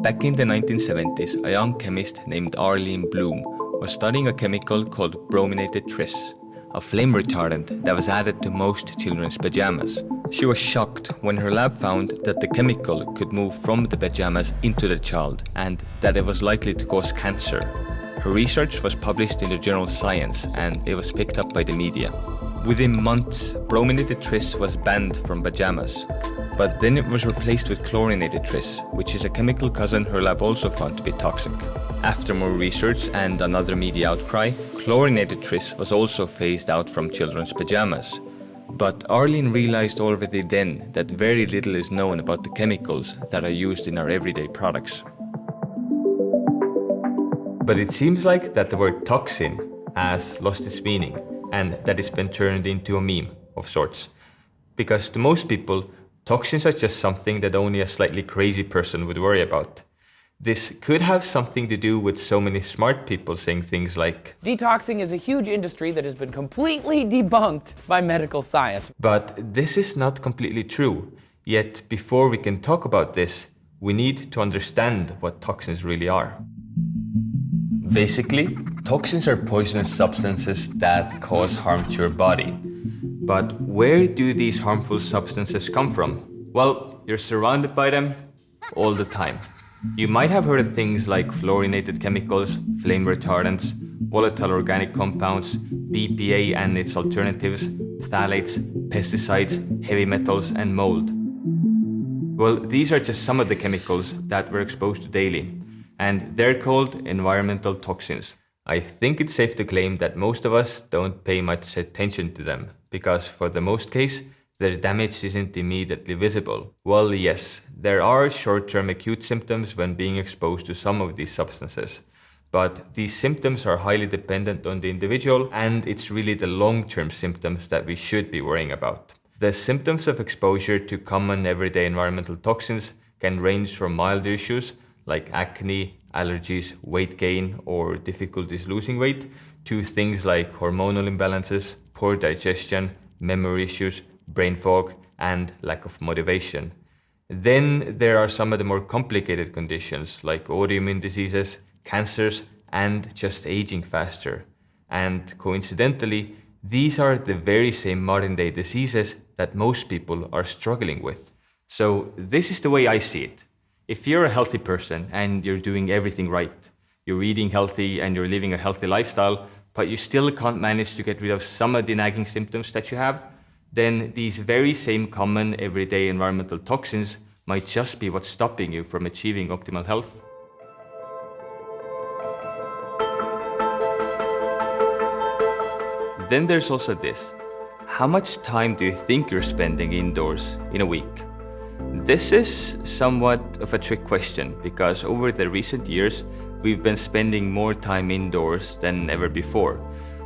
Back in the 1970s, a young chemist named Arlene Bloom was studying a chemical called brominated tris, a flame retardant that was added to most children's pajamas. She was shocked when her lab found that the chemical could move from the pajamas into the child and that it was likely to cause cancer. Her research was published in the journal Science and it was picked up by the media. Within months, brominated tris was banned from pajamas, but then it was replaced with chlorinated tris, which is a chemical cousin her lab also found to be toxic. After more research and another media outcry, chlorinated tris was also phased out from children's pajamas. But Arlene realized already then that very little is known about the chemicals that are used in our everyday products. But it seems like that the word toxin has lost its meaning and that it's been turned into a meme of sorts. Because to most people, toxins are just something that only a slightly crazy person would worry about. This could have something to do with so many smart people saying things like, detoxing is a huge industry that has been completely debunked by medical science. But this is not completely true. Yet before we can talk about this, we need to understand what toxins really are. Basically, toxins are poisonous substances that cause harm to your body. But where do these harmful substances come from? Well, you're surrounded by them all the time. You might have heard of things like fluorinated chemicals, flame retardants, volatile organic compounds, BPA and its alternatives, phthalates, pesticides, heavy metals, and mold. Well, these are just some of the chemicals that we're exposed to daily, and they're called environmental toxins. I think it's safe to claim that most of us don't pay much attention to them, because for the most case, their damage isn't immediately visible. Well, yes, there are short-term acute symptoms when being exposed to some of these substances, but these symptoms are highly dependent on the individual, and it's really the long-term symptoms that we should be worrying about. The symptoms of exposure to common everyday environmental toxins can range from milder issues like acne, allergies, weight gain, or difficulties losing weight, to things like hormonal imbalances, poor digestion, memory issues, brain fog, and lack of motivation. Then there are some of the more complicated conditions like autoimmune diseases, cancers, and just aging faster. And coincidentally, these are the very same modern-day diseases that most people are struggling with. So this is the way I see it. If you're a healthy person and you're doing everything right, you're eating healthy and you're living a healthy lifestyle, but you still can't manage to get rid of some of the nagging symptoms that you have, then these very same common everyday environmental toxins might just be what's stopping you from achieving optimal health. Then there's also this. How much time do you think you're spending indoors in a week? This is somewhat of a trick question because over the recent years, we've been spending more time indoors than ever before.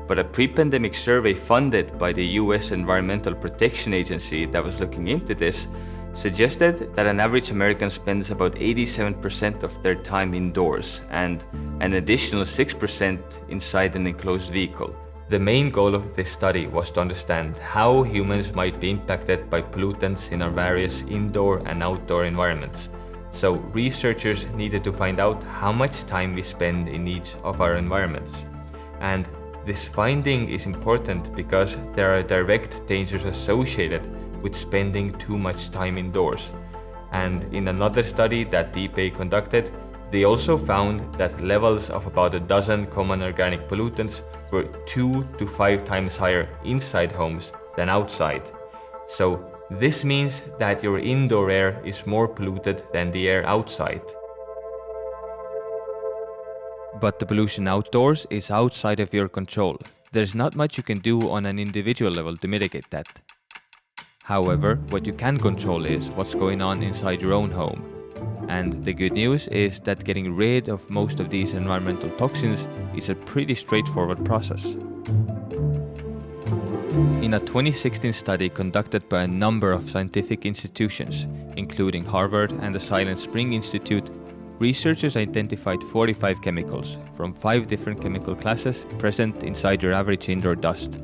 But a pre-pandemic survey funded by the US Environmental Protection Agency that was looking into this suggested that an average American spends about 87% of their time indoors and an additional 6% inside an enclosed vehicle. The main goal of this study was to understand how humans might be impacted by pollutants in our various indoor and outdoor environments. So researchers needed to find out how much time we spend in each of our environments. And this finding is important because there are direct dangers associated with spending too much time indoors. And in another study that the EPA conducted, they also found that levels of about a dozen common organic pollutants were 2 to 5 times higher inside homes than outside. So this means that your indoor air is more polluted than the air outside. But the pollution outdoors is outside of your control. There's not much you can do on an individual level to mitigate that. However, what you can control is what's going on inside your own home. And the good news is that getting rid of most of these environmental toxins is a pretty straightforward process. In a 2016 study conducted by a number of scientific institutions, including Harvard and the Silent Spring Institute, researchers identified 45 chemicals from 5 different chemical classes present inside your average indoor dust.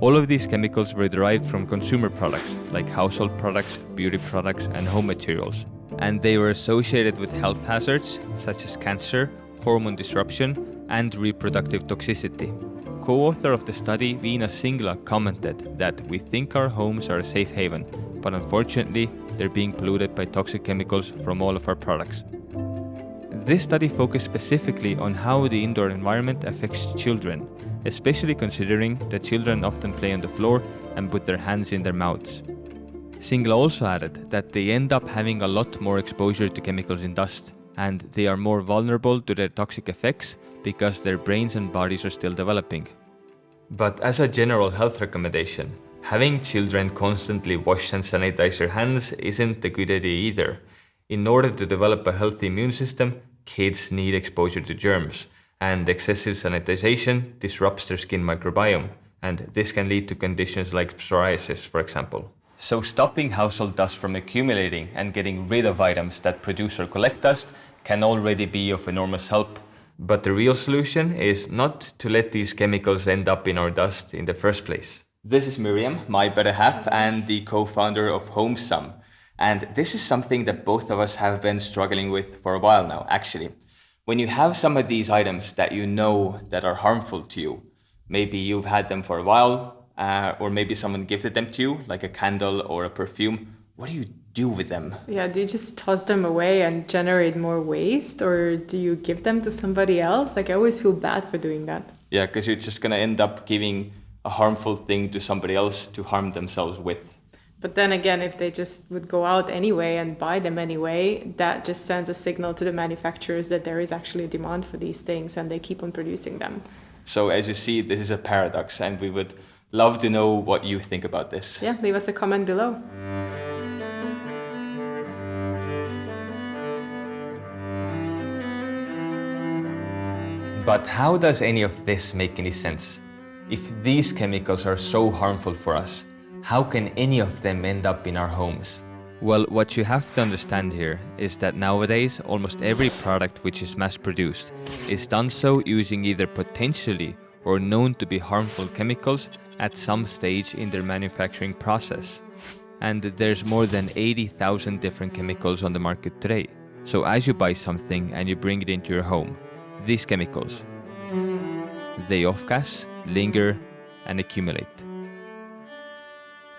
All of these chemicals were derived from consumer products like household products, beauty products, and home materials. and they were associated with health hazards such as cancer, hormone disruption, and reproductive toxicity. Co-author of the study, Viina Singla, commented that we think our homes are a safe haven, but unfortunately, they're being polluted by toxic chemicals from all of our products. This study focused specifically on how the indoor environment affects children, especially considering that children often play on the floor and put their hands in their mouths. Singla also added that they end up having a lot more exposure to chemicals in dust, and they are more vulnerable to their toxic effects because their brains and bodies are still developing. But as a general health recommendation, having children constantly wash and sanitize their hands isn't a good idea either. In order to develop a healthy immune system, kids need exposure to germs, and excessive sanitization disrupts their skin microbiome, and this can lead to conditions like psoriasis, for example. So stopping household dust from accumulating and getting rid of items that produce or collect dust can already be of enormous help. But the real solution is not to let these chemicals end up in our dust in the first place. This is Miriam, my better half and the co-founder of HomeSum. And this is something that both of us have been struggling with for a while now, actually. When you have some of these items that you know that are harmful to you, maybe you've had them for a while, or maybe someone gifted them to you, like a candle or a perfume, what do you do with them? Yeah, do you just toss them away and generate more waste, or do you give them to somebody else? Like, I always feel bad for doing that. Yeah, because you're just going to end up giving a harmful thing to somebody else to harm themselves with. But then again, if they just would go out anyway and buy them anyway, that just sends a signal to the manufacturers that there is actually a demand for these things and they keep on producing them. So as you see, this is a paradox, and we would love to know what you think about this. Yeah, leave us a comment below. But how does any of this make any sense? If these chemicals are so harmful for us, how can any of them end up in our homes? Well, what you have to understand here is that nowadays almost every product which is mass-produced is done so using either potentially or known to be harmful chemicals at some stage in their manufacturing process. And there's more than 80,000 different chemicals on the market today. So as you buy something and you bring it into your home, these chemicals, they off-gas, linger, and accumulate.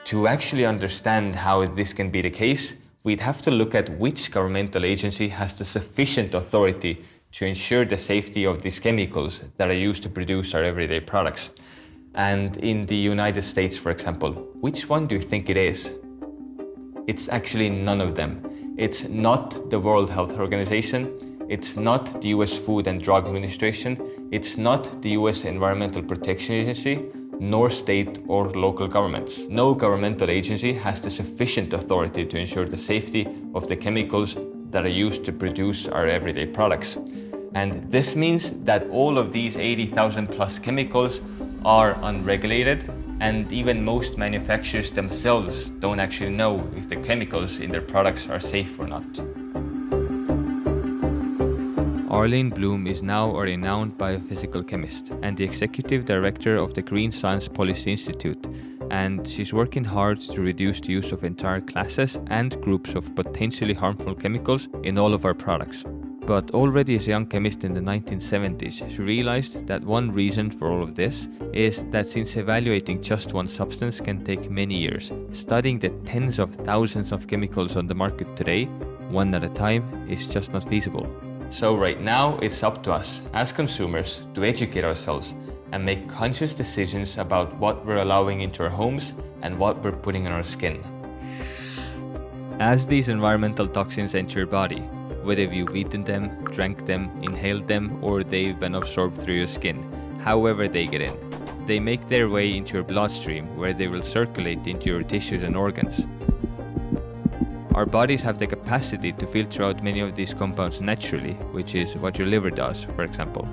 To actually understand how this can be the case, we'd have to look at which governmental agency has the sufficient authority to ensure the safety of these chemicals that are used to produce our everyday products. And in the United States, for example, which one do you think it is? It's actually none of them. It's not the World Health Organization. It's not the US Food and Drug Administration. It's not the US Environmental Protection Agency, nor state or local governments. No governmental agency has the sufficient authority to ensure the safety of the chemicals that are used to produce our everyday products. And this means that all of these 80,000 plus chemicals are unregulated, and even most manufacturers themselves don't actually know if the chemicals in their products are safe or not. Arlene Bloom is now a renowned biophysical chemist and the executive director of the Green Science Policy Institute, and she's working hard to reduce the use of entire classes and groups of potentially harmful chemicals in all of our products. But already as a young chemist in the 1970s, she realized that one reason for all of this is that since evaluating just one substance can take many years, studying the tens of thousands of chemicals on the market today, one at a time, is just not feasible. So right now, it's up to us as consumers to educate ourselves and make conscious decisions about what we're allowing into our homes and what we're putting on our skin. As these environmental toxins enter your body, whether you've eaten them, drank them, inhaled them, or they've been absorbed through your skin, however they get in, they make their way into your bloodstream where they will circulate into your tissues and organs. Our bodies have the capacity to filter out many of these compounds naturally, which is what your liver does, for example.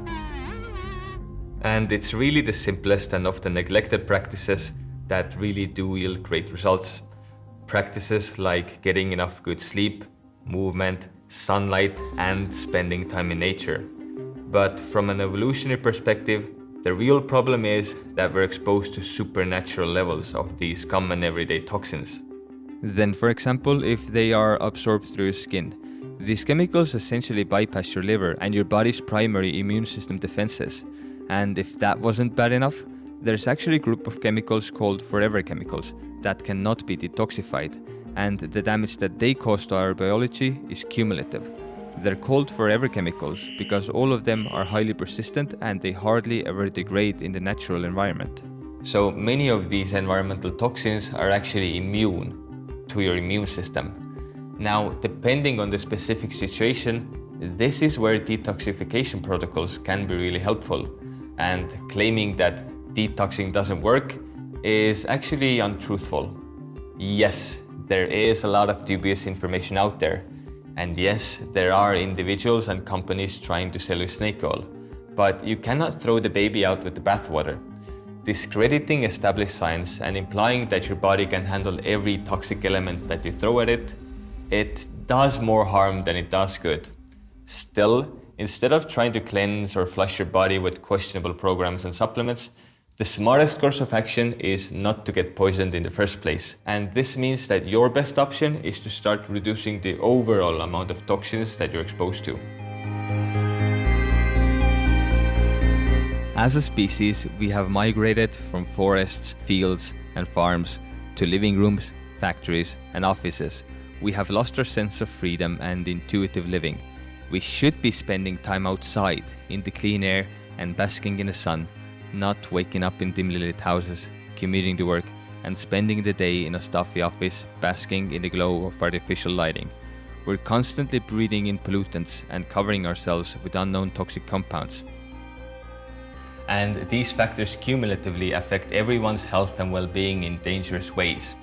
And it's really the simplest and often neglected practices that really do yield great results. Practices like getting enough good sleep, movement, sunlight, and spending time in nature. But from an evolutionary perspective, the real problem is that we're exposed to supernatural levels of these common everyday toxins. Then, for example, if they are absorbed through your skin, these chemicals essentially bypass your liver and your body's primary immune system defenses. And if that wasn't bad enough, there's actually a group of chemicals called forever chemicals that cannot be detoxified, and the damage that they cause to our biology is cumulative. They're called forever chemicals because all of them are highly persistent and they hardly ever degrade in the natural environment. So many of these environmental toxins are actually immune to your immune system. Now, depending on the specific situation, this is where detoxification protocols can be really helpful. And claiming that detoxing doesn't work is actually untruthful. Yes, there is a lot of dubious information out there. And yes, there are individuals and companies trying to sell you snake oil. But you cannot throw the baby out with the bathwater. Discrediting established science and implying that your body can handle every toxic element that you throw at it, it does more harm than it does good. Still, instead of trying to cleanse or flush your body with questionable programs and supplements, the smartest course of action is not to get poisoned in the first place. And this means that your best option is to start reducing the overall amount of toxins that you're exposed to. As a species, we have migrated from forests, fields, and farms to living rooms, factories, and offices. We have lost our sense of freedom and intuitive living. We should be spending time outside, in the clean air, and basking in the sun, not waking up in dimly lit houses, commuting to work, and spending the day in a stuffy office, basking in the glow of artificial lighting. We're constantly breathing in pollutants and covering ourselves with unknown toxic compounds. And these factors cumulatively affect everyone's health and well-being in dangerous ways.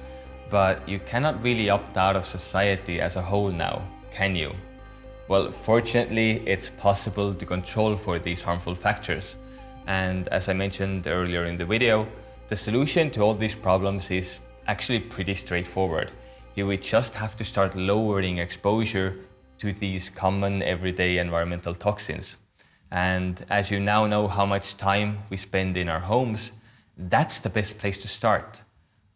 But you cannot really opt out of society as a whole now, can you? Well, fortunately, it's possible to control for these harmful factors. And as I mentioned earlier in the video, the solution to all these problems is actually pretty straightforward. You would just have to start lowering exposure to these common everyday environmental toxins. And as you now know how much time we spend in our homes, that's the best place to start.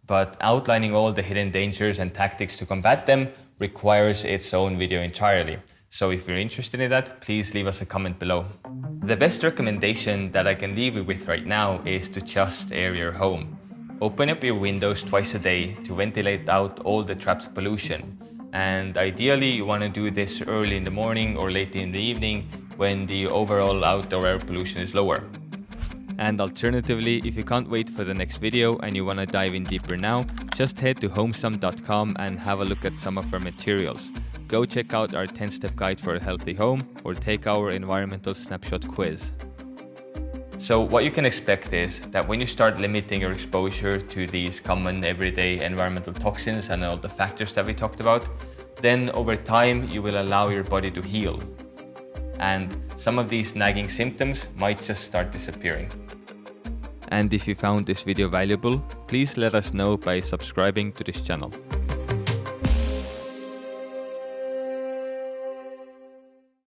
But outlining all the hidden dangers and tactics to combat them requires its own video entirely. So if you're interested in that, please leave us a comment below. The best recommendation that I can leave you with right now is to just air your home. Open up your windows twice a day to ventilate out all the trapped pollution. And ideally, you want to do this early in the morning or late in the evening when the overall outdoor air pollution is lower. And alternatively, if you can't wait for the next video and you want to dive in deeper now, just head to homesome.com and have a look at some of our materials. Go check out our 10-step guide for a healthy home or take our environmental snapshot quiz. So what you can expect is that when you start limiting your exposure to these common everyday environmental toxins and all the factors that we talked about, then over time you will allow your body to heal. And some of these nagging symptoms might just start disappearing. And if you found this video valuable, please let us know by subscribing to this channel.